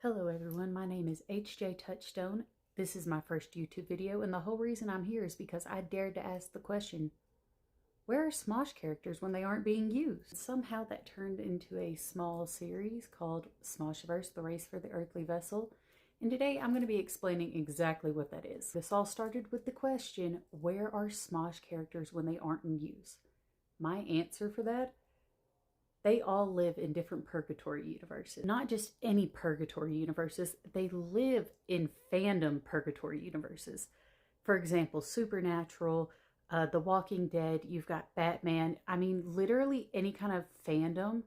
Hello everyone, my name is HJ Touchstone. This is my first YouTube video, and the whole reason I'm here is because I dared to ask the question, where are Smosh characters when they aren't being used? Somehow that turned into a small series called Smoshiverse, the race for the Earthly vessel. And today I'm going to be explaining exactly what that is. This all started with the question, where are Smosh characters when they aren't in use? My answer for that, they all live in different purgatory universes. Not just any purgatory universes, they live in fandom purgatory universes. For example, Supernatural, The Walking Dead, you've got Batman. I mean, literally any kind of fandom,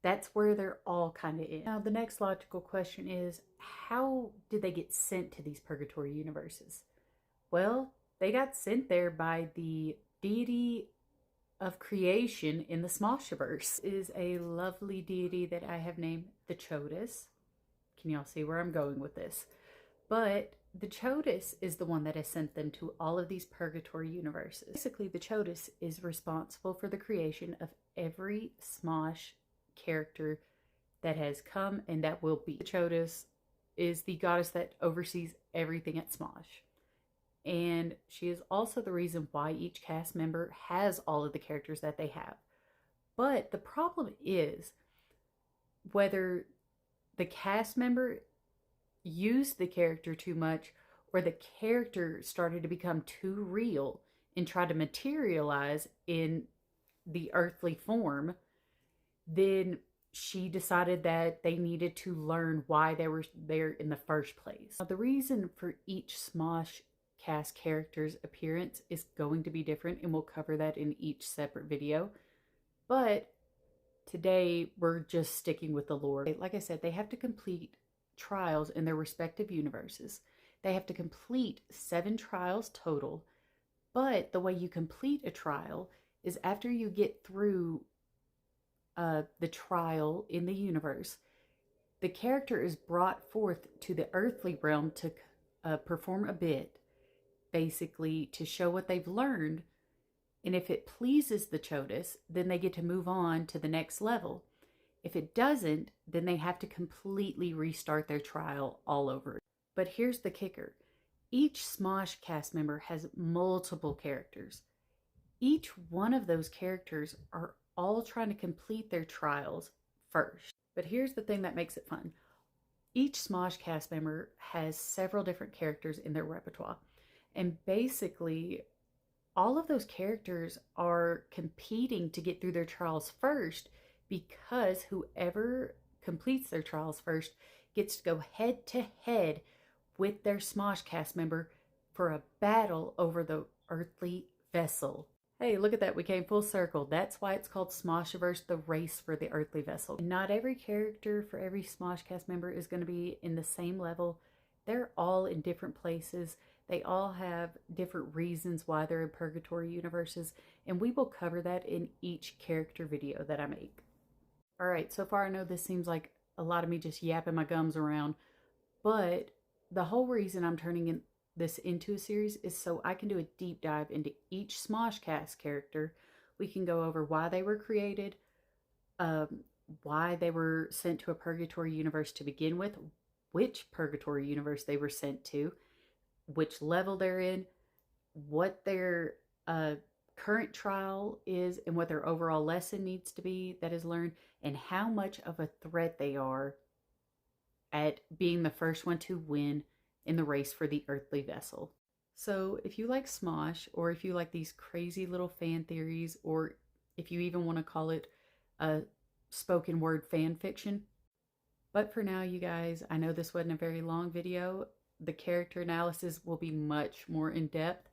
that's where they're all kind of in. Now, the next logical question is, how did they get sent to these purgatory universes? Well, they got sent there by the deity of creation in the Smoshiverse. Is a lovely deity that I have named the Chotus. Can y'all see where I'm going with this? But the Chotus is the one that has sent them to all of these purgatory universes. Basically, the Chotus is responsible for the creation of every Smosh character that has come and that will be. The Chotus is the goddess that oversees everything at Smosh. And she is also the reason why each cast member has all of the characters that they have. But the problem is whether the cast member used the character too much or the character started to become too real and try to materialize in the earthly form, then she decided that they needed to learn why they were there in the first place. Now, the reason for each Smosh cast character's appearance is going to be different, and we'll cover that in each separate video. But today we're just sticking with the lore. Like I said, they have to complete trials in their respective universes. They have to complete 7 trials total, but the way you complete a trial is after you get through the trial in the universe, the character is brought forth to the earthly realm to perform a bit, basically to show what they've learned. And if it pleases the Chotus, then they get to move on to the next level. If it doesn't, then they have to completely restart their trial all over. But here's the kicker. Each Smosh cast member has multiple characters. Each one of those characters are all trying to complete their trials first. But here's the thing that makes it fun. Each Smosh cast member has several different characters in their repertoire. And basically, all of those characters are competing to get through their trials first, because whoever completes their trials first gets to go head to head with their Smosh cast member for a battle over the earthly vessel. Hey, look at that. We came full circle. That's why it's called Smoshiverse, the race for the earthly vessel. And not every character for every Smosh cast member is going to be in the same level. They're all in different places. They all have different reasons why they're in purgatory universes, and we will cover that in each character video that I make. All right, so far I know this seems like a lot of me just yapping my gums around, but the whole reason I'm turning this into a series is so I can do a deep dive into each Smosh cast character. We can go over why they were created, why they were sent to a purgatory universe to begin with, which purgatory universe they were sent to, which level they're in, what their current trial is, and what their overall lesson needs to be that is learned, and how much of a threat they are at being the first one to win in the race for the earthly vessel. So if you like Smosh, or if you like these crazy little fan theories, or if you even want to call it a spoken word fan fiction. But for now, you guys, I know this wasn't a very long video. The character analysis will be much more in-depth,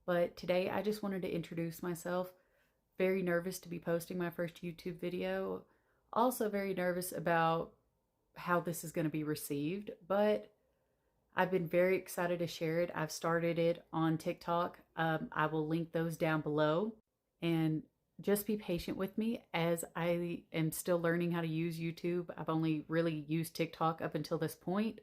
but today I just wanted to introduce myself. Very nervous to be posting my first YouTube video. Also very nervous about how this is going to be received, but I've been very excited to share it. I've started it on TikTok. I will link those down below, and just be patient with me as I am still learning how to use YouTube. I've only really used TikTok up until this point,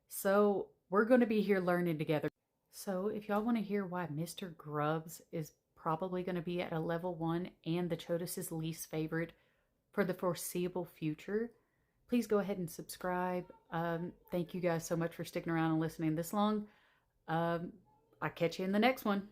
so we're going to be here learning together. So if y'all want to hear why Mr. Grubbs is probably going to be at a level 1 and the Chotus's least favorite for the foreseeable future, Please go ahead and subscribe. Thank you guys so much for sticking around and listening this long. I'll catch you in the next one.